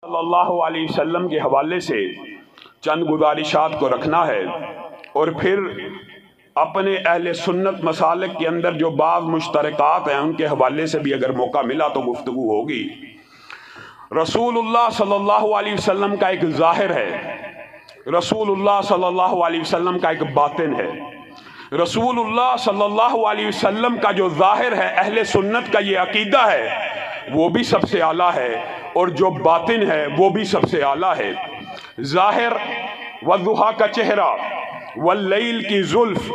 सल्लल्लाहु अलैहि वसल्लम के हवाले से चंद गुजारिशात को रखना है और फिर अपने अहले सुन्नत मसालिक के अंदर जो बाज़ मुश्तरकात हैं उनके हवाले से भी अगर मौका मिला तो गुफ्तगू होगी। रसूलुल्लाह सल्लल्लाहु अलैहि वसल्लम का एक ज़ाहिर है, रसूलुल्लाह सल्लल्लाहु अलैहि वसल्लम का एक बातिन है। रसूलुल्लाह सल्लल्लाहु अलैहि वसल्लम का जो ज़ाहिर है, अहले सुन्नत का ये अकीदा है, वो भी सबसे आला है, और जो बातिन है वो भी सबसे आला है। ज़ाहिर वज़ुहा का चेहरा, वल्लैल की जुल्फ,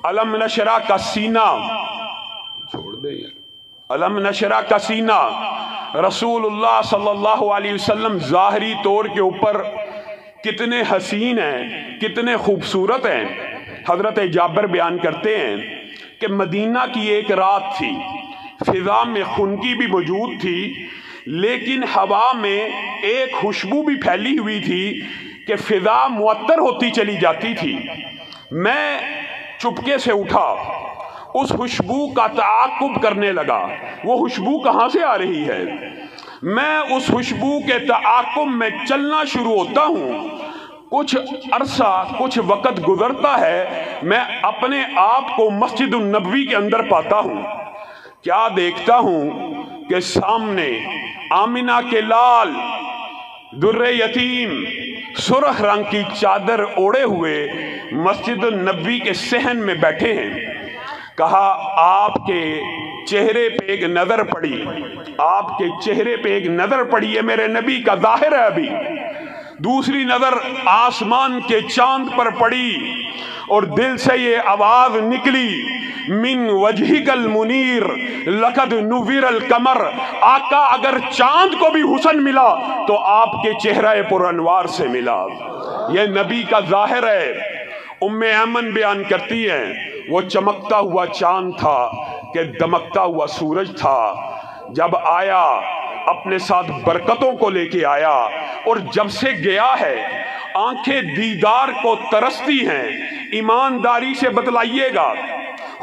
अलम नशरा का सीना, छोड़ दे अलम नशरा का सीना। रसूलुल्लाह सल्लल्लाहु अलैहि वसल्लम ज़ाहरी तौर के ऊपर कितने हसीन हैं, कितने खूबसूरत हैं। हज़रत जाबिर बयान करते हैं कि मदीना की एक रात थी, फ़िज़ा में खुनकी भी मौजूद थी, लेकिन हवा में एक खुशबू भी फैली हुई थी कि फ़िज़ा मुअत्तर होती चली जाती थी। मैं चुपके से उठा, उस खुशबू का ताक़ुब करने लगा, वो खुशबू कहाँ से आ रही है। मैं उस खुशबू के ताक़ुब में चलना शुरू होता हूँ। कुछ अरसा, कुछ वक़्त गुज़रता है, मैं अपने आप को मस्जिद नबवी के अंदर पाता हूँ। क्या देखता हूँ कि सामने आमिना के लाल दुर्रे यतीम सुर्ख रंग की चादर ओढ़े हुए मस्जिद नबवी के सहन में बैठे हैं। कहा, आपके चेहरे पे एक नज़र पड़ी, आपके चेहरे पे एक नज़र पड़ी, ये मेरे नबी का ज़ाहिर है। अभी दूसरी नज़र आसमान के चांद पर पड़ी और दिल से ये आवाज़ निकली, मिन वजहिकल मुनीर लक़द नुव्विरल कमर। आका, अगर चांद को भी हुस्न मिला तो आपके चेहरे पर अनवार से मिला। ये नबी का ज़ाहिर है। उम्मे ऐमन बयान करती हैं, वो चमकता हुआ चांद था कि दमकता हुआ सूरज था। जब आया अपने साथ बरकतों को लेके आया, और जब से गया है आंखें दीदार को तरसती हैं। ईमानदारी से बतलाइएगा,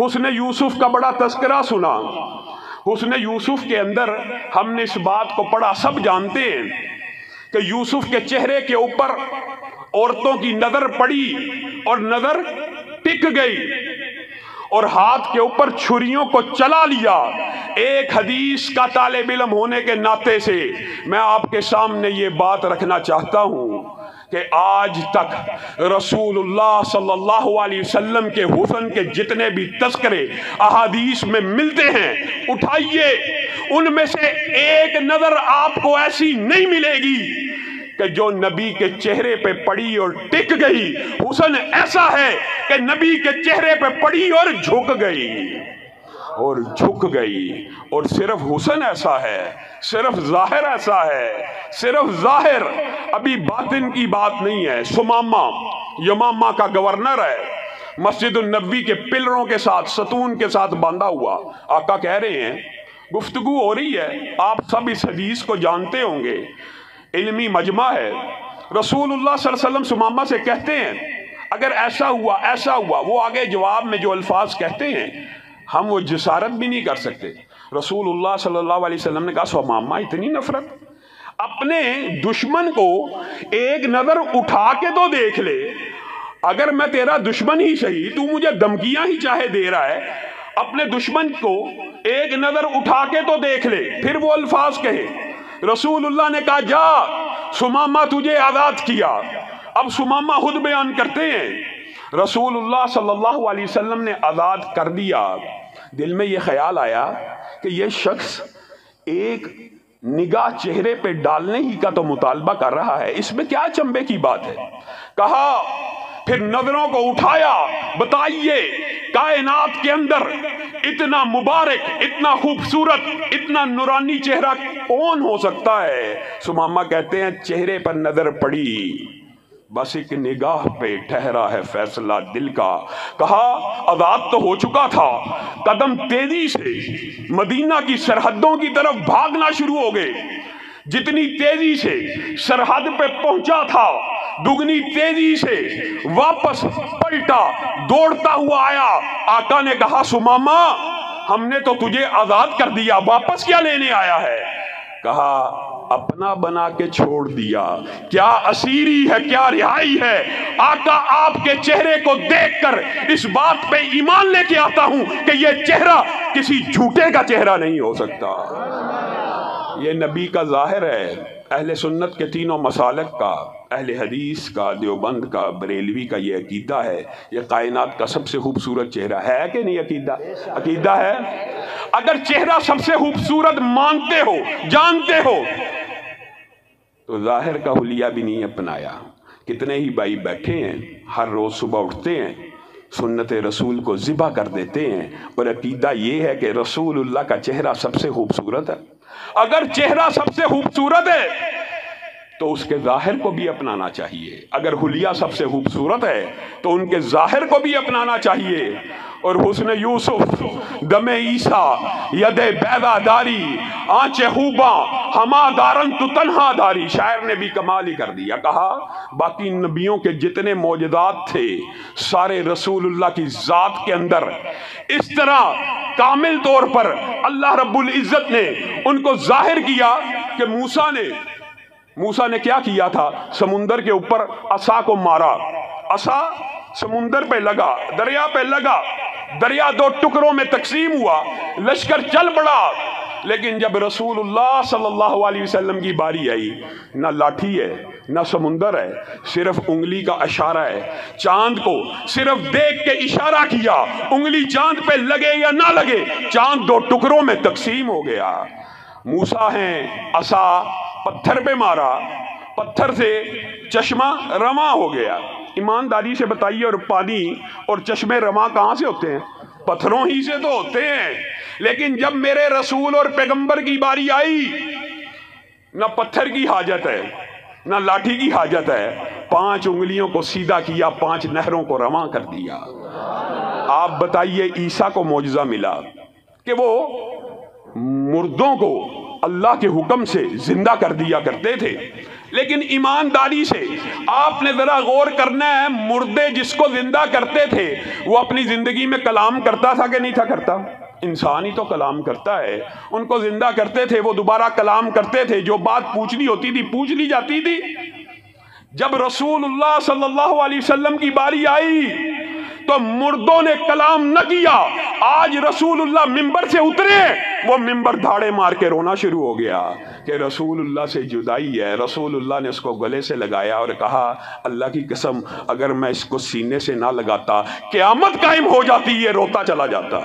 हुस्न यूसुफ का बड़ा तस्करा सुना। हुस्न यूसुफ के अंदर हमने इस बात को पढ़ा, सब जानते हैं कि यूसुफ के चेहरे के ऊपर औरतों की नजर पड़ी और नजर टिक गई, और हाथ के ऊपर छुरियों को चला लिया। एक हदीस का तालिब इल्म होने के नाते से मैं आपके सामने ये बात रखना चाहता हूँ कि आज तक रसूलुल्लाह सल्लल्लाहु अलैहि वसल्लम के हुस्न के जितने भी तस्करे अहादीस में मिलते हैं, उठाइए, उनमें से एक नजर आपको ऐसी नहीं मिलेगी कि जो नबी के चेहरे पे पड़ी और टिक गई। हुस्न ऐसा है कि नबी के चेहरे पे पड़ी और झुक गई, और झुक गई। और सिर्फ हुस्न ऐसा है, सिर्फ ज़ाहिर ऐसा है, सिर्फ ज़ाहिर, अभी बातिन की बात नहीं है। सुमामा यमामा का गवर्नर है, मस्जिद नबवी के पिलरों के साथ, सतून के साथ बांधा हुआ। आका कह रहे हैं, गुफ्तगू हो रही है, आप सब इस हदीस को जानते होंगे, इल्मी मजमा है। रसूलुल्लाह सल्लल्लाहु अलैहि वसल्लम सुमामा से कहते हैं, अगर ऐसा हुआ, ऐसा हुआ, वो आगे जवाब में जो अल्फाज कहते हैं हम वो जसारत भी नहीं कर सकते। रसूलुल्लाह सल्लल्लाहु अलैहि वसल्लम ने कहा, सुमामा इतनी नफरत, अपने दुश्मन को एक नजर उठा के तो देख ले। अगर मैं तेरा दुश्मन ही सही, तू मुझे धमकियां ही चाहे दे रहा है, अपने दुश्मन को एक नजर उठा के तो देख ले, फिर वो अल्फाज कहे। रसूलुल्लाह ने कहा, जा सुमामा, तुझे आज़ाद किया। अब सुमामा खुद बयान करते हैं, रसूलुल्लाह सल्लल्लाहु अलैहि वसल्लम ने आज़ाद कर दिया। दिल में ये ख्याल आया कि ये शख्स एक निगाह चेहरे पे डालने ही का तो मुतालबा कर रहा है, इसमें क्या चंबे की बात है। कहा, फिर नजरों को उठाया, बताइए कायनात के अंदर इतना मुबारक, इतना खूबसूरत, इतना नूरानी चेहरा कौन हो सकता है। सुमामा कहते हैं, चेहरे पर नजर पड़ी, बस एक निगाह पे ठहरा है फैसला दिल का। कहा, आजाद तो हो चुका था, कदम तेजी से मदीना की सरहदों की तरफ भागना शुरू हो गए। जितनी तेजी से सरहद पे पहुंचा था, दुगनी तेजी से वापस पलटा, दौड़ता हुआ आया। आका ने कहा, सुमामा, हमने तो तुझे आजाद कर दिया, वापस क्या लेने आया है। कहा, अपना बना के छोड़ दिया। क्या असीरी है, क्या रिहाई है। आका आपके चेहरे को देखकर इस बात पे ईमान लेके आता हूं कि ये चेहरा किसी झूठे का चेहरा नहीं हो सकता। ये नबी का ज़ाहिर है। अहले सुन्नत के तीनों मसालक का, अहले हदीस का, देवबंद का, बरेलवी का ये अकीदा है, ये कायनात का सबसे खूबसूरत चेहरा है कि नहीं? अकीदा है। अगर चेहरा सबसे खूबसूरत मानते हो, जानते हो, तो ज़ाहिर का हुलिया भी नहीं अपनाया। कितने ही भाई बैठे हैं, हर रोज़ सुबह उठते हैं, सुन्नत रसूल को ज़िबा कर देते हैं और अकीदा ये है कि रसूलुल्लाह का चेहरा सबसे खूबसूरत है। अगर चेहरा सबसे खूबसूरत है तो उसके ज़ाहिर को भी अपनाना चाहिए। अगर हुलिया सबसे खूबसूरत है तो उनके ज़ाहिर को भी अपनाना चाहिए। और हुस्न यूसुफ, दमे ईसा, यदे बैदादारी, आंचे हुबा, हमादारन तु तन्हादारी, शायर ने भी कमाल ही कर दिया। कहा बाकी नबियों के जितने मौजदात थे सारे रसूलुल्लाह की ज़ात के अंदर इस तरह कामिल तौर पर अल्लाह रब्बुल इज़्ज़त ने उनको ज़ाहिर किया कि मूसा ने क्या किया था? समुंदर के ऊपर असा को मारा, असा समुंदर पे लगा, दरिया पे लगा, दरिया दो टुकड़ों में तकसीम हुआ, लश्कर चल पड़ा। लेकिन जब रसूलुल्लाह सल्लल्लाहु अलैहि वसल्लम की बारी आई, ना लाठी है ना समुंदर है, सिर्फ उंगली का इशारा है। चांद को सिर्फ देख के इशारा किया, उंगली चांद पे लगे या ना लगे, चांद दो टुकड़ों में तकसीम हो गया। मूसा हैं, असा पत्थर पे मारा, पत्थर से चश्मा रमा हो गया। ईमानदारी से बताइए, और पानी और चश्मे रमा कहाँ से होते हैं? पत्थरों ही से तो होते हैं। लेकिन जब मेरे रसूल और पैगंबर की बारी आई, ना पत्थर की हाजत है ना लाठी की हाजत है, 5 उंगलियों को सीधा किया, 5 नहरों को रमा कर दिया। आप बताइए, ईसा को मौजज़ा मिला कि वो मुर्दों को अल्लाह के हुक्म से जिंदा कर दिया करते थे। लेकिन ईमानदारी से आपने जरा गौर करना है, मुर्दे जिसको जिंदा करते थे वो अपनी जिंदगी में कलाम करता था कि नहीं था करता? इंसान ही तो कलाम करता है। उनको जिंदा करते थे, वो दोबारा कलाम करते थे, जो बात पूछनी होती थी पूछ ली जाती थी। जब रसूलुल्लाह सल्लल्लाहु अलैहि वसल्लम की बारी आई तो मुर्दों ने कलाम न किया। आज रसूलुल्लाह मिंबर से उतरे, वो मिंबर धाड़े मार के रोना शुरू हो गया कि रसूलुल्लाह से जुदाई है। रसूलुल्लाह ने उसको गले से लगाया और कहा, अल्लाह की कसम अगर मैं इसको सीने से ना लगाता क़यामत कायम हो जाती, ये रोता चला जाता।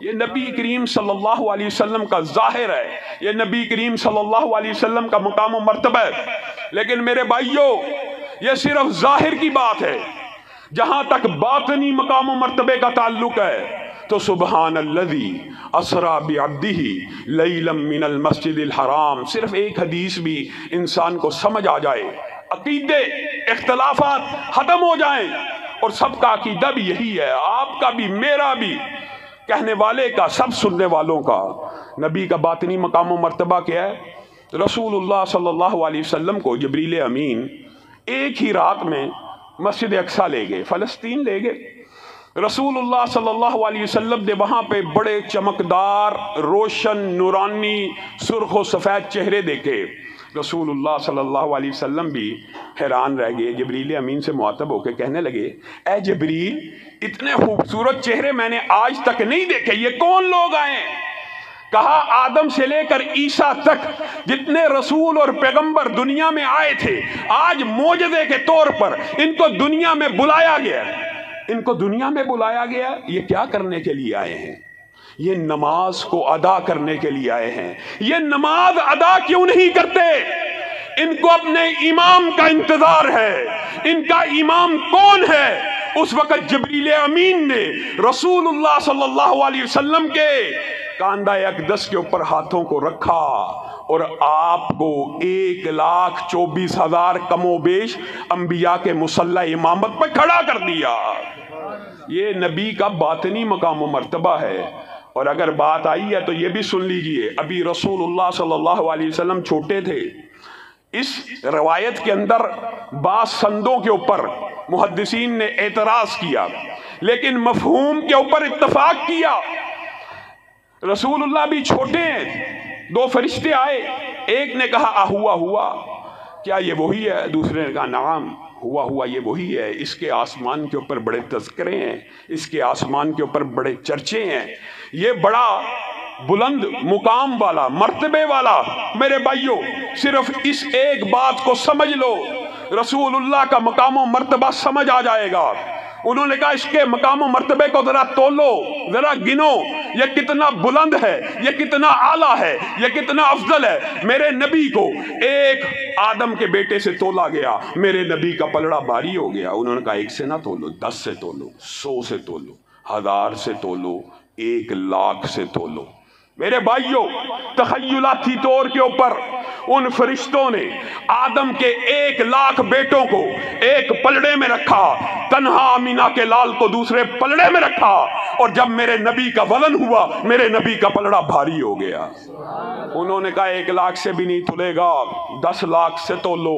ये नबी करीम सल्लल्लाहु अलैहि वसल्लम का ज़ाहिर है, ये नबी करीम सल्लल्लाहु अलैहि वसल्लम का मकाम और मर्तबा है। लेकिन मेरे भाइयों, ये सिर्फ ज़ाहिर की बात है। जहां तक बातनी मकाम और मर्तबे का ताल्लुक है तो सुबहानल्लज़ी असरा बिअब्दिही लैलम मिनल मस्जिदिल हराम, सिर्फ एक हदीस भी इंसान को समझ आ जाए, अकीदे इख्तलाफात ख़त्म हो जाएं और सबका अकीदा भी यही है, आपका भी मेरा भी, कहने वाले का, सब सुनने वालों का। नबी का बातनी मकाम और मर्तबा क्या है? रसूलुल्लाह सल्लल्लाहु अलैहि वसल्लम को जिब्रील अमीन एक ही रात में मस्जिद अक्सा ले गए, फ़लस्तीन ले गए। रसूलुल्लाह सल्लल्लाहु अलैहि वसल्लम ने वहाँ पे बड़े चमकदार, रोशन, नूरानी, सुर्ख व सफ़ेद चेहरे देखे। रसूलुल्लाह सल्लल्लाहु अलैहि वसल्लम भी हैरान रह गए। जिब्रील अमीन से मुखातब होकर कहने लगे, ए जिब्रील, इतने खूबसूरत चेहरे मैंने आज तक नहीं देखे, ये कौन लोग आए? कहा, आदम से लेकर ईसा तक जितने रसूल और पैगंबर दुनिया में आए थे, आज मोजज़े के तौर पर इनको दुनिया में बुलाया गया। इनको दुनिया में बुलाया गया, ये क्या करने के लिए आए हैं? ये नमाज को अदा करने के लिए आए हैं। ये नमाज अदा क्यों नहीं करते? इनको अपने इमाम का इंतजार है। इनका इमाम कौन है? उस वक्त जिब्रील अमीन ने रसूलुल्लाह सल्लल्लाहु अलैहि वसल्लम के कांदा अक़दस के ऊपर हाथों को रखा और आपको 1,24,000 कमोबेश अंबिया के मुसल्ला इमामत पर खड़ा कर दिया। ये नबी का बातनी मकाम व मर्तबा है। और अगर बात आई है तो ये भी सुन लीजिए, अभी रसूलुल्लाह सल्लल्लाहु अलैहि वसल्लम छोटे थे। इस रवायत के अंदर बास संदों के ऊपर मुहद्दिसीन ने एतराज़ किया, लेकिन मफहूम के ऊपर इत्तफाक किया। रसूलुल्लाह भी छोटे हैं, 2 फरिश्ते आए, ایک نے کہا ہوا ہوا، کیا یہ وہی ہے؟ دوسرے نے کہا نعم ہوا ہوا یہ وہی ہے، اس کے آسمان کے اوپر بڑے تذکرے ہیں، اس کے آسمان کے اوپر بڑے چرچے ہیں، یہ بڑا بلند مقام والا مرتبے والا۔ میرے بھائیو صرف اس ایک بات کو سمجھ لو، رسول اللہ کا مقام و مرتبہ سمجھ آ جائے گا۔ انہوں نے کہا اس کے مقام و مرتبے کو ذرا تولو، ذرا گنو، یہ کتنا بلند ہے، یہ کتنا اعلیٰ ہے، یہ کتنا افضل ہے۔ میرے نبی کو ایک آدم کے بیٹے سے تولا گیا، میرے نبی کا پلڑا بھاری ہو گیا۔ انہوں نے کہا ایک سے نہ تولو، 10 سے تولو، 100 سے تولو، 1000 سے تولو، 1,00,000 سے تولو۔ میرے بھائیوں تخیلاتی طور کے اوپر ان فرشتوں نے آدم کے 1,00,000 بیٹوں کو ایک پلڑے میں رکھا، تنہا آمینہ کے لال کو دوسرے پلڑے میں رکھا، اور جب میرے نبی کا وزن ہوا میرے نبی کا پلڑا بھاری ہو گیا۔ انہوں نے کہا 1,00,000 سے بھی نہیں تلے گا، 10,00,000 سے تولو،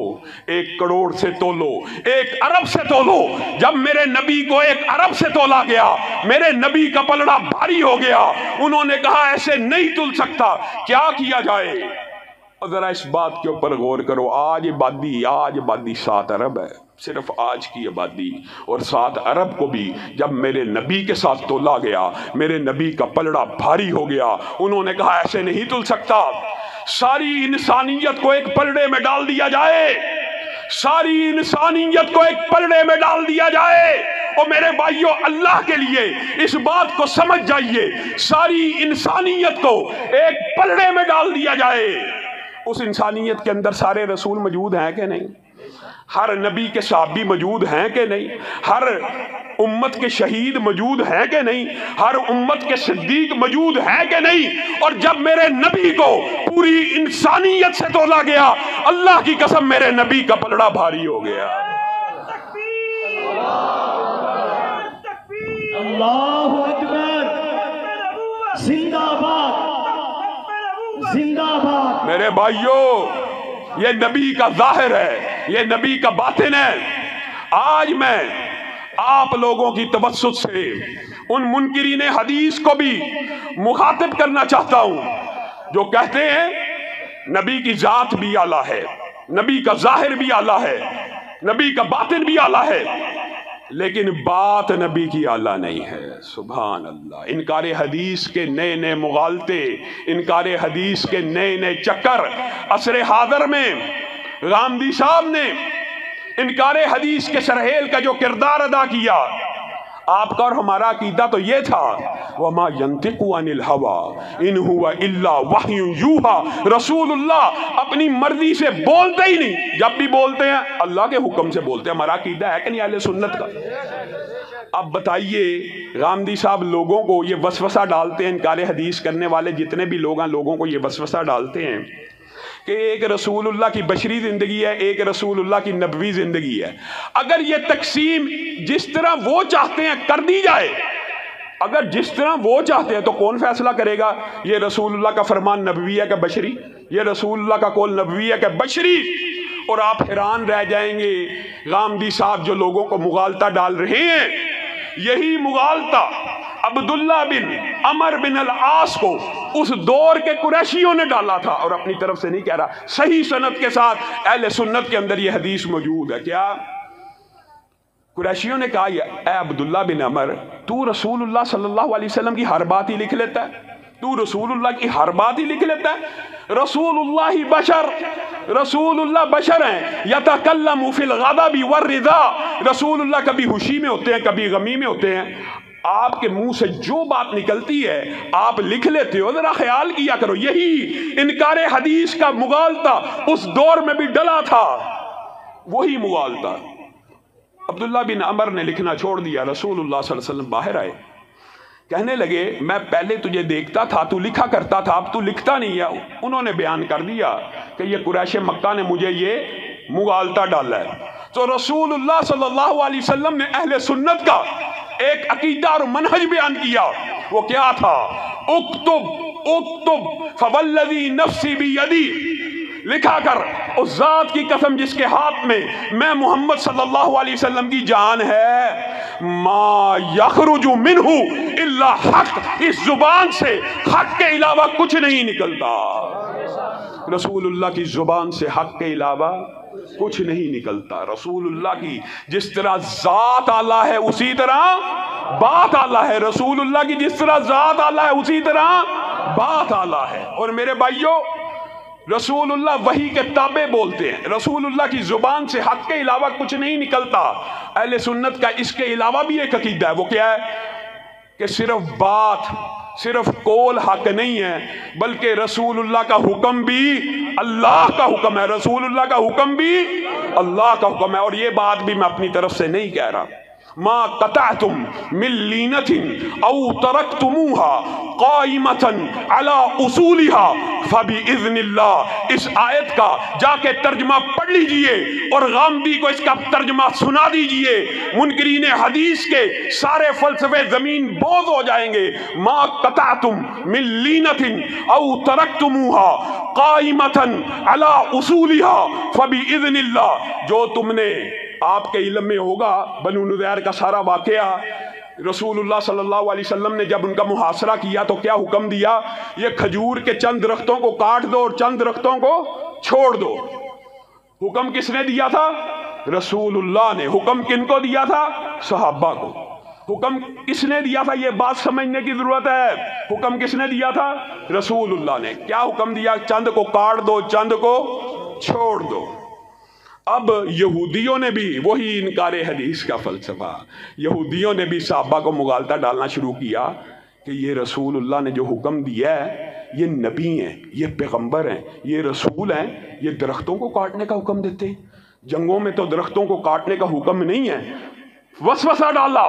1,00,00,000 سے تولو، 1,000,000 سے تولو۔ جب میرے نبی کو 1,000,000 سے تولا گیا میرے نبی کا پلڑا بھاری ہو گیا۔ انہوں نے کہا ایسے نہیں تل سکتا، کیا کیا جائے؟ اور ذرا اس بات کے اوپر غور کرو، آج آبادی 7 ارب ہے، صرف آج کی آبادی، اور 7 ارب کو بھی جب میرے نبی کے ساتھ تولا گیا میرے نبی کا پلڑا بھاری ہو گیا۔ انہوں نے کہا ایسے نہیں تل سکتا، ساری انسانیت کو ایک پلڑے میں ڈال دیا جائے، ساری انسانیت کو ایک پلڑے میں ڈال دیا جائے۔ اور میرے بھائیوں اللہ کے لیے اس بات کو سمجھ جائیے، ساری انسانیت کو ایک پلڑے میں ڈال دیا جائے، اس انسانیت کے اندر سارے رسول موجود ہیں کہ نہیں؟ ہر نبی کے صحابی موجود ہیں کہ نہیں؟ ہر امت کے شہید موجود ہیں کہ نہیں؟ ہر امت کے صدیق موجود ہیں کہ نہیں؟ اور جب میرے نبی کو پوری انسانیت سے تولا گیا اللہ کی قسم میرے نبی کا پلڑا بھاری ہو گیا۔ اللہ اکبر، زندہ باد، زندہ باد۔ میرے بھائیوں یہ نبی کا ظاہر ہے، یہ نبی کا باطن ہے۔ آج میں آپ لوگوں کی توسط سے ان منکرین حدیث کو بھی مخاطب کرنا چاہتا ہوں جو کہتے ہیں نبی کی ذات بھی اعلیٰ ہے، نبی کا ظاہر بھی اعلیٰ ہے، نبی کا باطن بھی اعلیٰ ہے، لیکن بات نبی کی اعلیٰ نہیں ہے۔ سبحان اللہ۔ انکار حدیث کے نئے نئے مغالطے، انکار حدیث کے نئے نئے چکر عصر حاضر میں غامدی صاحب نے انکار حدیث کے سرحیل کا جو کردار ادا کیا، آپ کا اور ہمارا عقیدہ تو یہ تھا وَمَا يَنْتِقُ عَنِ الْهَوَىٰ إِنْ هُوَ إِلَّا وَحْيٌ يُوحَىٰ۔ رسول اللہ اپنی مرضی سے بولتے ہی نہیں، جب بھی بولتے ہیں اللہ کے حکم سے بولتے ہیں۔ ہمارا عقیدہ ہے کہ نہیں اہل سنت کا؟ اب بتائیے غامدی صاحب لوگوں کو یہ وسوسہ ڈالتے ہیں، انکار حدیث کرنے والے جتنے بھی لوگ ہیں لوگوں کو یہ وسوسہ ڈالتے ہیں کہ ایک رسول اللہ کی بشری زندگی ہے، ایک رسول اللہ کی نبوی زندگی ہے۔ اگر یہ تقسیم جس طرح وہ چاہتے ہیں کر دی جائے، اگر جس طرح وہ چاہتے ہیں تو کون فیصلہ کرے گا یہ رسول اللہ کا فرمان نبوی ہے کہ بشری؟ یہ رسول اللہ کا قول نبوی ہے کہ بشری؟ اور آپ حیران رہ جائیں گے غامدی صاحب جو لوگوں کو مغالطہ ڈال رہے ہیں، یہی مغالطہ عبداللہ بن عمر بن العاص کو اس دور کے قریشیوں نے ڈالا تھا، اور اپنی طرف سے نہیں کہہ رہا، صحیح سند کے ساتھ اہل سنت کے اندر یہ حدیث موجود ہے۔ کیا قریشیوں نے کہا اے عبداللہ بن عمر، تو رسول اللہ صلی اللہ علیہ وسلم کی ہر بات ہی لکھ لیتا ہے، تو رسول اللہ کی ہر بات ہی لکھ لیتا ہے؟ رسول اللہ بشر، رسول اللہ بشر ہیں، یتکلم فی الغضب والرضا، رسول اللہ کبھی خوشی میں ہوتے ہیں کبھی غمی میں ہوتے ہیں، آپ کے منہ سے جو بات نکلتی ہے آپ لکھ لیتے ہو، ذرا خیال کیا کرو۔ یہی انکار حدیث کا مغالطہ اس دور میں بھی ڈلا تھا، وہی مغالطہ۔ عبداللہ بن عمر نے لکھنا چھوڑ دیا، رسول اللہ صلی اللہ علیہ وسلم باہر آئے، کہنے لگے میں پہلے تجھے دیکھتا تھا تو لکھا کرتا تھا، اب تو لکھتا نہیں ہے۔ انہوں نے بیان کر دیا کہ یہ قریش مکہ نے مجھے یہ مغالطہ ڈالا ہے۔ تو رسول اللہ صلی اللہ علیہ وسلم نے اہل سنت کا ایک عقیدہ اور منہج بیان کیا، وہ کیا تھا؟ اکتب اکتب فوالذی نفسی بیدی، لکھا کر اس ذات کی قسم جس کے ہاتھ میں محمد صلی اللہ علیہ وسلم کی جان ہے، ما یخرج منہ الا حق، اس زبان سے حق کے علاوہ کچھ نہیں نکلتا۔ रसूलुल्लाह की ज़ुबान से हक़ के अलावा कुछ नहीं निकलता। रसूलुल्लाह की जिस तरह ज़ात आला है उसी तरह बात आला है। रसूलुल्लाह की जिस तरह ज़ात आला है उसी तरह बात आला है। और मेरे भाइयों, रसूलुल्लाह वही के ताबे बोलते हैं। रसूलुल्लाह की ज़ुबान से हक़ के अलावा कुछ नहीं निकलता। अहले सुन्नत का इसके अलावा भी एक अकीदा है। वो क्या है कि सिर्फ बात, सिर्फ कौल हक नहीं है, बल्कि रसूलुल्लाह का हुक्म भी अल्लाह का हुक्म है। रसूलुल्लाह का हुक्म भी अल्लाह का हुक्म है। और ये बात भी मैं अपनी तरफ से नहीं कह रहा। मा क़तअतुम मिन लीनतिन औ तरक्तुमूहा क़ाइमतन अला उसूलिहा फबिइज़्निल्लाह। इस आयत का जाके तर्जमा पढ़ लीजिए और गामदी को इसका तर्जमा सुना दीजिए। मुनकरीन हदीस के सारे फलसफे जमीन बोझ हो जाएंगे। मा क़तअतुम मिन लीनतिन औ तरक्तुमूहा क़ाइमतन अला उसूलिहा फबिइज़्निल्लाह। जो तुमने, आपके इल्म में होगा बनु नुज़ैर का सारा वाक़या, रसूलुल्लाह सल्लल्लाहु अलैहि वसल्लम ने जब उनका मुहासरा किया तो क्या हुक्म दिया? ये खजूर के चंद दरख्तों को काट दो और चंद दरख्तों को छोड़ दो। हुक्म किसने दिया था? रसूलुल्लाह ने। हुक्म किनको दिया था? सहाबा को। हुक्म किसने दिया था? ये बात समझने की जरूरत है। हुक्म किसने दिया था? रसूलुल्लाह ने। क्या हुक्म दिया? चंद को काट दो, चंद को छोड़ दो। अब यहूदियों ने भी वही इनकार हदीस का फ़लसफ़ा, यहूदियों ने भी सहाबा को मुगालता डालना शुरू किया कि ये रसूलुल्लाह ने जो हुक्म दिया है, ये नबी हैं, ये पैगंबर हैं, ये रसूल हैं, ये दरख्तों को काटने का हुक्म देते हैं। जंगों में तो दरख्तों को काटने का हुक्म नहीं है। वसवसा डाला,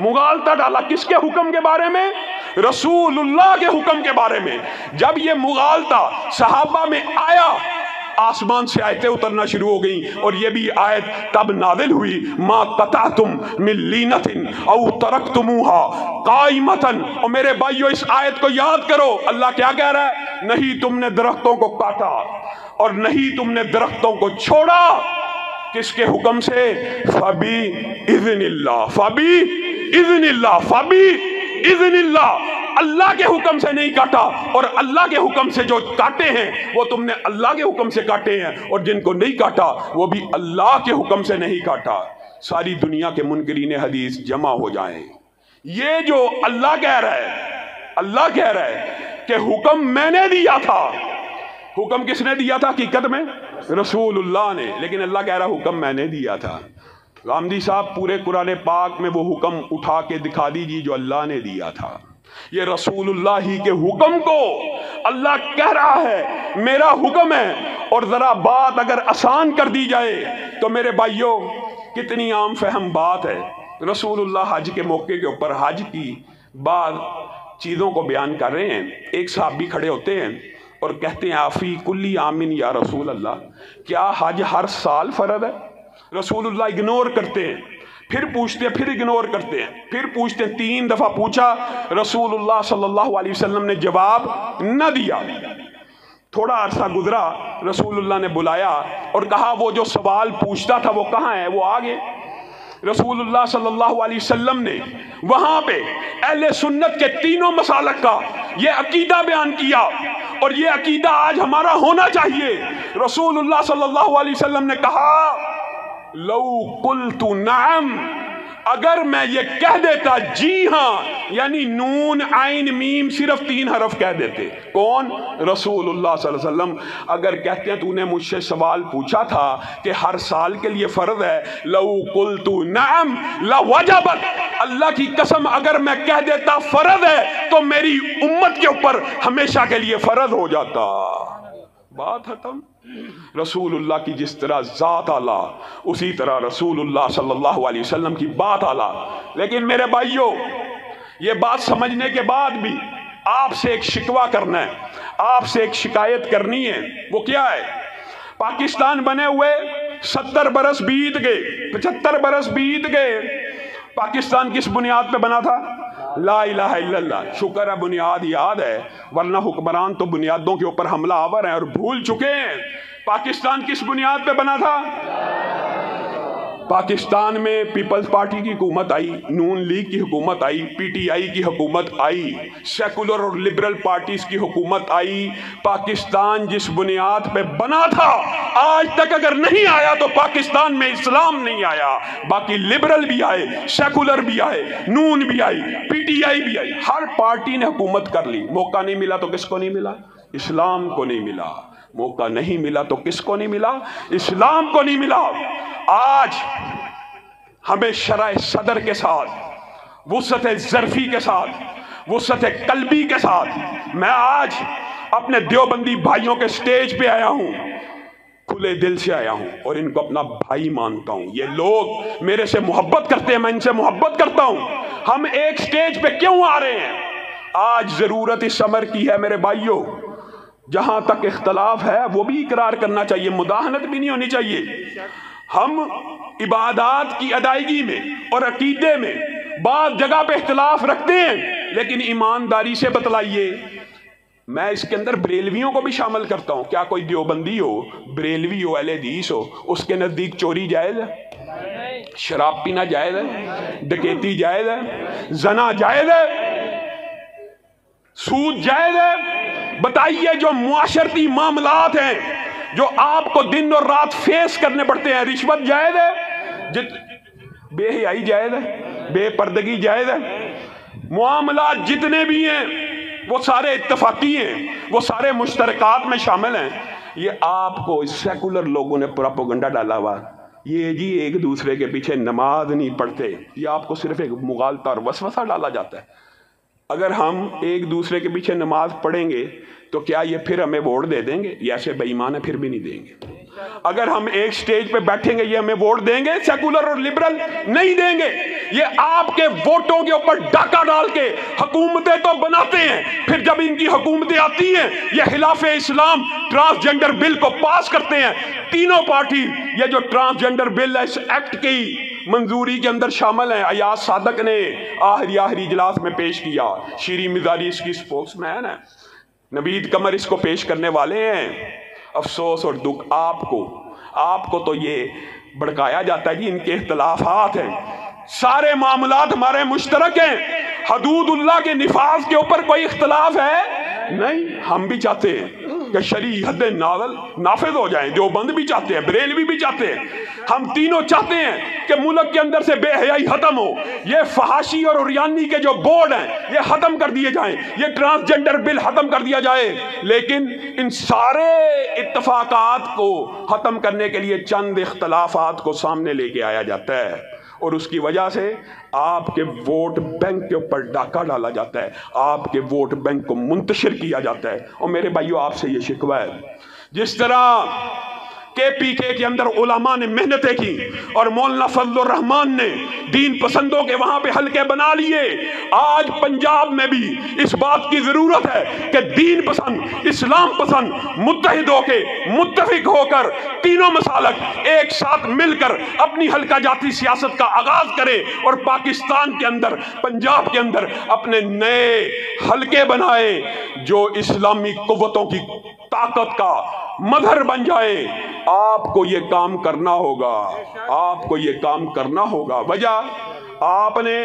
मुगालता डाला, किसके हुक्म के बारे में? रसूलुल्लाह के हुक्म के बारे में। जब ये मुगालता सहाबा में आया, आसमान से आयतें उतरना शुरू हो गई। और ये भी आयत तब नाज़िल हुई, मा क़तअतुम मिन लीनतिन औ तरक्तुमूहा क़ाइमतन। और मेरे भाइयों, इस आयत को याद करो। अल्लाह क्या कह रहा है? नहीं तुमने दरख्तों को काटा और नहीं तुमने दरख्तों को छोड़ा। किसके हुक्म से? फबिइज़्निल्लाह, फबिइज़्निल्लाह, फबिइज़्निल्लाह। अल्लाह के हुक्म से नहीं काटा। और अल्लाह के हुक्म से जो काटे हैं वो तुमने अल्लाह के हुक्म से काटे हैं, और जिनको नहीं काटा वो भी अल्लाह के हुक्म से नहीं काटा। सारी दुनिया के मुनकरीन हदीस जमा हो जाएं। ये जो अल्लाह कह रहा है, अल्लाह कह रहा है कि हुक्म मैंने दिया था। हुक्म किसने दिया था? हकीकत में रसूलुल्लाह ने। लेकिन अल्लाह कह रहा हुक्म मैंने दिया था। गामदी साहब, पूरे कुरान पाक में वो हुक्म उठा के दिखा दीजिए जो अल्लाह ने दिया था। ये रसूलुल्लाह ही के हुक्म को अल्लाह कह रहा है मेरा हुक्म है। और जरा बात अगर आसान कर दी जाए तो मेरे भाइयों, कितनी आम फहम बात है। रसूलुल्लाह हज के मौके के ऊपर हज की बाद चीज़ों को बयान कर रहे हैं। एक सहाबी खड़े होते हैं और कहते हैं, आफी कुल्ली आमिन या रसूल अल्लाह, क्या हज हर साल फर्ज है? रसूलुल्लाह इग्नोर करते हैं, फिर पूछते हैं, फिर इग्नोर करते हैं, फिर पूछते हैं। 3 दफ़ा पूछा, रसूलुल्लाह सल्लल्लाहु अलैहि वसल्लम ने जवाब न दिया। थोड़ा अरसा गुजरा, रसूलुल्लाह ने बुलाया और कहा वो जो सवाल पूछता था वो कहाँ है? वो आगे। रसूलुल्लाह सल्लल्लाहु अलैहि वसल्लम ने वहाँ पे अहले सुन्नत के तीनों मसालक का ये अकीदा बयान किया। और ये अकीदा आज हमारा होना चाहिए। रसूलुल्लाह सल्लल्लाहु अलैहि वसल्लम ने कहा, लौ कुल्तु नअम, अगर मैं ये कह देता जी हाँ, यानी नून आइन मीम सिर्फ 3 हरफ कह देते। कौन? रसूलुल्लाह सल्लल्लाहु अलैहि वसल्लम। अगर कहते हैं तूने मुझसे सवाल पूछा था कि हर साल के लिए फर्ज है, लौ कुल्तु नअम लवजबत, अल्लाह की कसम अगर मैं कह देता फर्ज है तो मेरी उम्मत के ऊपर हमेशा के लिए फर्ज हो जाता। बात खत्म। रसूलुल्लाह की जिस तरह ज़ात आला, उसी तरह रसूलुल्लाह सल्लल्लाहु अलैहि वसल्लम की बात आला। लेकिन मेरे भाइयों, ये बात समझने के बाद भी आपसे एक शिकवा करना है, आपसे एक शिकायत करनी है। वो क्या है? पाकिस्तान बने हुए 70 बरस बीत गए, 75 बरस बीत गए। पाकिस्तान किस बुनियाद पे बना था? ला इलाहा इल्लल्लाह। शुक्र है बुनियाद याद है, वरना हुक्मरान तो बुनियादों के ऊपर हमला आवर हैं और भूल चुके हैं। पाकिस्तान किस बुनियाद पे बना था? पाकिस्तान में पीपल्स पार्टी की हुकूमत आई, नून लीग की हुकूमत आई, पीटीआई की हुकूमत आई, सेकुलर और लिबरल पार्टीज की हुकूमत आई। पाकिस्तान जिस बुनियाद पे बना था आज तक अगर नहीं आया तो पाकिस्तान में इस्लाम नहीं आया। बाकी लिबरल भी आए, सेकुलर भी आए, नून भी आई, पीटीआई भी आई, हर पार्टी ने हुकूमत कर ली। मौका नहीं मिला तो किसको नहीं मिला? इस्लाम को नहीं मिला। मौका नहीं मिला तो किसको नहीं मिला? इस्लाम को नहीं मिला। आज हमें शरह सदर के साथ, वुसअत ज़र्फ़ी के साथ, वुसअत कल्बी के साथ मैं आज अपने देवबंदी भाइयों के स्टेज पे आया हूं, खुले दिल से आया हूं और इनको अपना भाई मानता हूं। ये लोग मेरे से मोहब्बत करते हैं, मैं इनसे मोहब्बत करता हूं। हम एक स्टेज पे क्यों आ रहे हैं? आज ज़रूरत इस अमर की है मेरे भाइयों, जहां तक इख्तलाफ है वो भी इकरार करना चाहिए, मुदाहनत भी नहीं होनी चाहिए। हम इबादात की अदायगी में और अकीदे में बाद जगह पे इख्तलाफ रखते हैं, लेकिन ईमानदारी से बतलाइए। मैं इसके अंदर बरेलवियों को भी शामिल करता हूं। क्या कोई देवबंदी हो, बरेलवी हो, अहले हदीस हो, उसके नजदीक चोरी जायज है? शराब पीना जायज है? डकैती जायज है? जना जायज है? सूद जायज है? बताइए, जो मुआशरती मामलात हैं जो आपको दिन और रात फेस करने पड़ते हैं, रिश्वत जायज है? बेहयाई जायज है? बेपर्दगी जायज है? मामलात जितने भी हैं वो सारे इत्तफाकी हैं, वो सारे मुश्तरकात में शामिल हैं। ये आपको सेकुलर लोगों ने प्रोपेगेंडा डाला हुआ, ये जी एक दूसरे के पीछे नमाज नहीं पढ़ते, ये आपको सिर्फ एक मुगालता और वसवसा डाला जाता है। अगर हम एक दूसरे के पीछे नमाज पढ़ेंगे तो क्या ये फिर हमें वोट दे देंगे? ये ऐसे बेईमान है, फिर भी नहीं देंगे। अगर हम एक स्टेज पे बैठेंगे ये हमें वोट देंगे? सेकुलर और लिबरल नहीं देंगे। ये आपके वोटों के ऊपर डाका डाल के हुकूमतें तो बनाते हैं, फिर जब इनकी हुकूमतें आती हैं ये खिलाफे इस्लाम ट्रांसजेंडर बिल को पास करते हैं। तीनों पार्टी ये जो ट्रांसजेंडर बिल है इस एक्ट की मंजूरी के अंदर शामिल है। अयाज सादक ने आखिरी इजलास में पेश किया, शीरी मिजारी इसकी स्पोक्समैन है, नवीद कमर इसको पेश करने वाले हैं। अफसोस और दुख आपको तो ये भड़काया जाता है कि इनके इख्तलाफात हैं, सारे मामलात हमारे मुश्तरक हैं, हदूदुल्लाह के निफाज के ऊपर कोई इख्तलाफ है नहीं। हम भी चाहते हैं कि शरई हद नाफिज हो जाए, देवबंद भी चाहते हैं, बरेलवी भी चाहते हैं, हम तीनों चाहते हैं कि मुल्क के अंदर से बेहयाई खत्म हो, ये फहाशी और उरियानी के जो बोर्ड हैं ये खत्म कर दिए जाएं, ये ट्रांसजेंडर बिल खत्म कर दिया जाए। लेकिन इन सारे इत्तफाकात को खत्म करने के लिए चंद इख्तलाफात को सामने लेके आया जाता है और उसकी वजह से आपके वोट बैंक के ऊपर डाका डाला जाता है, आपके वोट बैंक को मुंतशिर किया जाता है। और मेरे भाइयों आपसे ये शिकवा है, जिस तरह KPK के अंदर उलमा ने मेहनतें की और मौलाना फजलुर रहमान ने दीन पसंदों के वहां पे हलके बना लिए, आज पंजाब में भी इस बात की जरूरत है कि दीन पसंद, इस्लाम पसंद मुत्तहिद होके, मुत्तफिक होकर तीनों मसालक एक साथ मिलकर अपनी हल्का जाती सियासत का आगाज करें और पाकिस्तान के अंदर, पंजाब के अंदर अपने नए हलके बनाए जो इस्लामी कुव्वतों की ताकत का मदर बन जाए। आपको ये काम करना होगा, आपको ये काम करना होगा। वजह आपने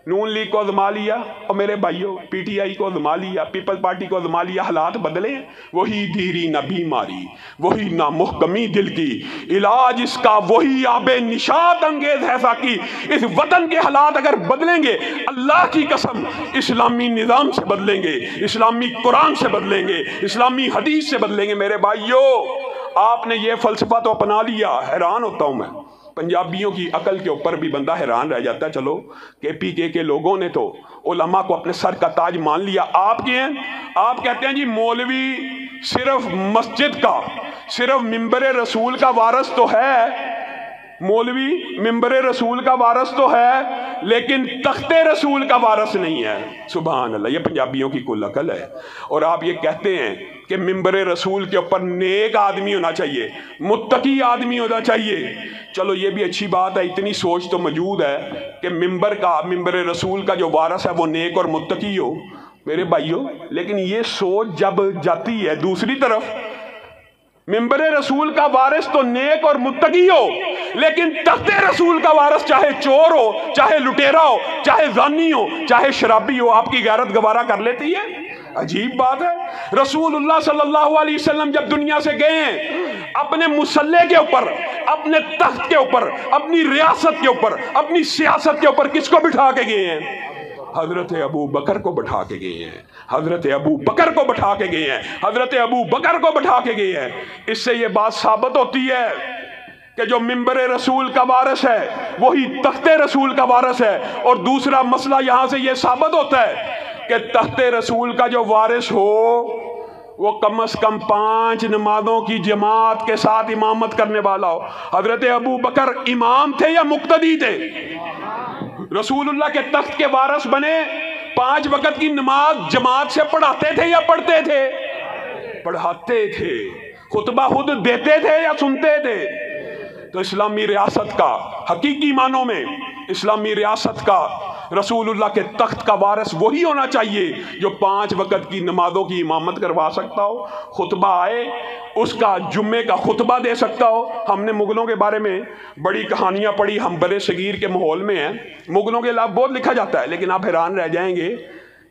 नून लीग को आज़मा लिया और मेरे भाइयों PTI को आज़मा लिया, पीपल पार्टी को आज़मा लिया, हालात बदले, वही धीरी न बीमारी, वही ना मुहकमी दिल की, इलाज इसका वही आबे निशात अंगेज है साकी। इस वतन के हालात अगर बदलेंगे, अल्लाह की कसम इस्लामी निज़ाम से बदलेंगे, इस्लामी कुरान से बदलेंगे, इस्लामी हदीस से बदलेंगे। मेरे भाइयों आपने ये फ़लसफ़ा तो अपना लिया, हैरान होता हूँ मैं, पंजाबियों की अकल के ऊपर भी बंदा हैरान रह जाता है। चलो KPK के लोगों ने तो उलमा को अपने सर का ताज मान लिया, आप क्या हैं? आप कहते हैं जी मौलवी सिर्फ मस्जिद का, सिर्फ मिंबर रसूल का वारिस तो है, मौलवी मिंबर रसूल का वारिस तो है लेकिन तख्ते रसूल का वारिस नहीं है। सुभान अल्लाह, ये पंजाबियों की कुल अकल है। और आप ये कहते हैं कि मिंबर रसूल के ऊपर नेक आदमी होना चाहिए, मुत्तकी आदमी होना चाहिए। चलो ये भी अच्छी बात है, इतनी सोच तो मौजूद है कि मिंबर रसूल का जो वारिस है वो नेक और मुत्तकी हो। मेरे भाइयों, लेकिन ये सोच जब जाती है दूसरी तरफ, मिंबर रसूल का वारिस तो नेक और मुत्तकी हो, لیکن تخت رسول کا وارث چاہے چور ہو، چاہے لٹیرا ہو، چاہے زانی ہو، چاہے شرابی ہو، آپ کی غیرت گوارا کر لیتی ہے؟ عجیب بات ہے۔ رسول اللہ صلی اللہ علیہ وسلم جب دنیا سے گئے ہیں، اپنے مسلح کے اوپر، اپنے تخت کے اوپر، اپنی ریاست کے اوپر، اپنی سیاست کے اوپر کس کو بٹھا کے گئے ہیں؟ حضرت ابو بکر کو بٹھا کے گئے ہیں، حضرت ابو بکر کو بٹھا کے گئے ہیں، حضرت ابو بکر کو بٹھا کے گئے ہیں۔ اس سے یہ بات ثابت ہوتی ہے کہ جو منبر رسول کا وارث ہے وہی تخت رسول کا وارث ہے۔ اور دوسرا مسئلہ یہاں سے یہ ثابت ہوتا ہے کہ تخت رسول کا جو وارث ہو وہ کم از کم 5 نمازوں کی جماعت کے ساتھ امامت کرنے والا ہو۔ حضرت ابو بکر امام تھے یا مقتدی تھے؟ رسول اللہ کے تخت کے وارث بنے، 5 وقت کی نماز جماعت سے پڑھاتے تھے یا پڑھتے تھے؟ پڑھاتے تھے۔ خطبہ خود دیتے تھے یا سنتے تھے؟ تو اسلامی ریاست کا حقیقی معنوں میں، اسلامی ریاست کا رسول اللہ کے تخت کا وارث وہی ہونا چاہیے جو 5 وقت کی نمازوں کی امامت کروا سکتا ہو، خطبہ آئے اس کا جمعے کا خطبہ دے سکتا ہو۔ ہم نے مغلوں کے بارے میں بڑی کہانیاں پڑھی، ہم برے صغیر کے ماحول میں ہیں، مغلوں کے خلاف بہت لکھا جاتا ہے، لیکن آپ حیران رہ جائیں گے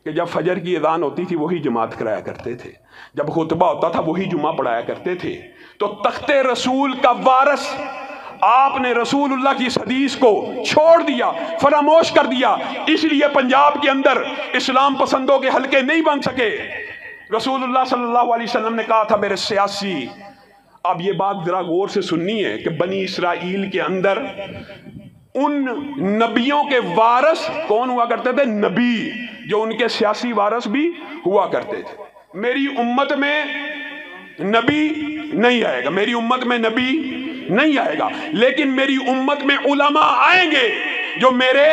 کہ جب فجر کی اذان ہوتی تھی وہی جماعت کرایا کرتے تھے، جب خطبہ ہوتا تھا وہی جمعہ پڑھایا کرتے تھے۔ تو تخت رسول کا وارث آپ نے رسول اللہ کی اس حدیث کو چھوڑ دیا، فراموش کر دیا، اس لیے پنجاب کے اندر اسلام پسندوں کے حلقے نہیں بن سکے۔ رسول اللہ صلی اللہ علیہ وسلم نے کہا تھا میرے سیاسی، اب یہ بات ذرا غور سے سننی ہے کہ بنی اسرائیل کے اندر ان نبیوں کے وارث کون ہوا کرتے تھے؟ نبی، جو ان کے سیاسی وارث بھی ہوا کرتے تھے۔ میری امت میں نبی نہیں آئے گا، میری امت میں نبی نہیں آئے گا، لیکن میری امت میں علماء آئیں گے جو میرے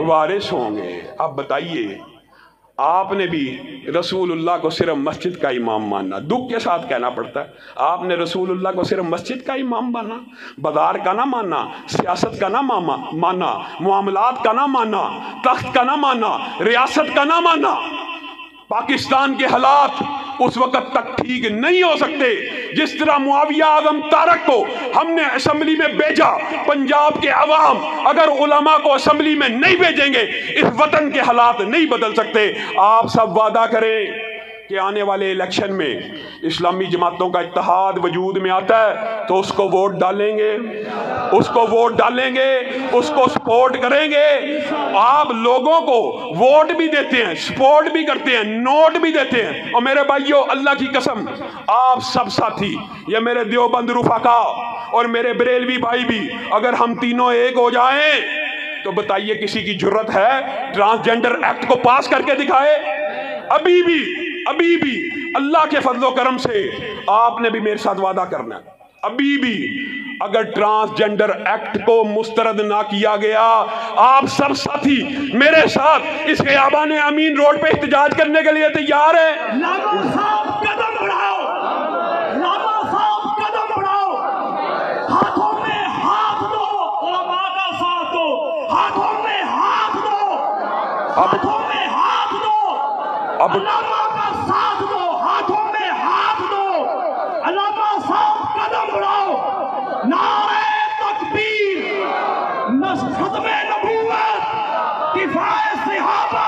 وارث ہوں گے۔ اب بتائیے، آپ نے بھی رسول اللہ کو صرف مسجد کا امام ماننا، دکھ کے ساتھ کہنا پڑتا ہے، آپ نے رسول اللہ کو صرف مسجد کا امام ماننا، بازار کا نہ ماننا، سیاست کا نہ ماننا، معاملات کا نہ ماننا، تخت کا نہ ماننا، ریاست کا نہ ماننا۔ پاکستان کے حالات اس وقت تک ٹھیک نہیں ہو سکتے جس طرح معاویہ اعظم طارق کو ہم نے اسمبلی میں بھیجا۔ پنجاب کے عوام اگر علماء کو اسمبلی میں نہیں بھیجیں گے اس وطن کے حالات نہیں بدل سکتے۔ آپ سب وعدہ کریں کہ آنے والے الیکشن میں اسلامی جماعتوں کا اتحاد وجود میں آتا ہے تو اس کو ووٹ ڈالیں گے، اس کو ووٹ ڈالیں گے، اس کو سپورٹ کریں گے۔ آپ لوگوں کو ووٹ بھی دیتے ہیں، سپورٹ بھی کرتے ہیں، نوٹ بھی دیتے ہیں۔ اور میرے بھائیو، اللہ کی قسم، آپ سب ساتھی، یہ میرے دیوبند رفقا اور میرے بریلوی بھائی بھی، اگر ہم تینوں ایک ہو جائیں تو بتائیے کسی کی جرت ہے ٹرانسجنڈر ایکٹ کو پاس کر کے دکھائے؟ ابھی بھی اللہ کے فضل و کرم سے آپ نے بھی میرے ساتھ وعدہ کرنا ہے، ابھی بھی اگر ٹرانسجنڈر ایکٹ کو مسترد نہ کیا گیا، آپ سب ساتھی میرے ساتھ اس خیابان امین روڈ پہ احتجاج کرنے کے لیے تیار ہیں؟ لاما صاحب قدم بڑھاؤ، لاما صاحب قدم بڑھاؤ، ہاتھوں میں ہاتھ دو، علماء کا ساتھ دو، ہاتھوں میں ہاتھ دو، ہاتھوں میں ہاتھ دو، علماء کا ساتھ دو، ہاتھوں میں ہاتھ دو، علماء صاحب قدم بڑھاؤ، نعرہ تکبیر، ختم نبوت، دفاع صحابہ،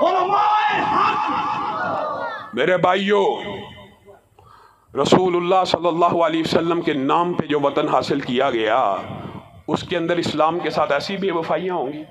علماء حق۔ میرے بھائیو، رسول اللہ صلی اللہ علیہ وسلم کے نام پہ جو وطن حاصل کیا گیا اس کے اندر اسلام کے ساتھ ایسی بے وفائیاں ہوں گی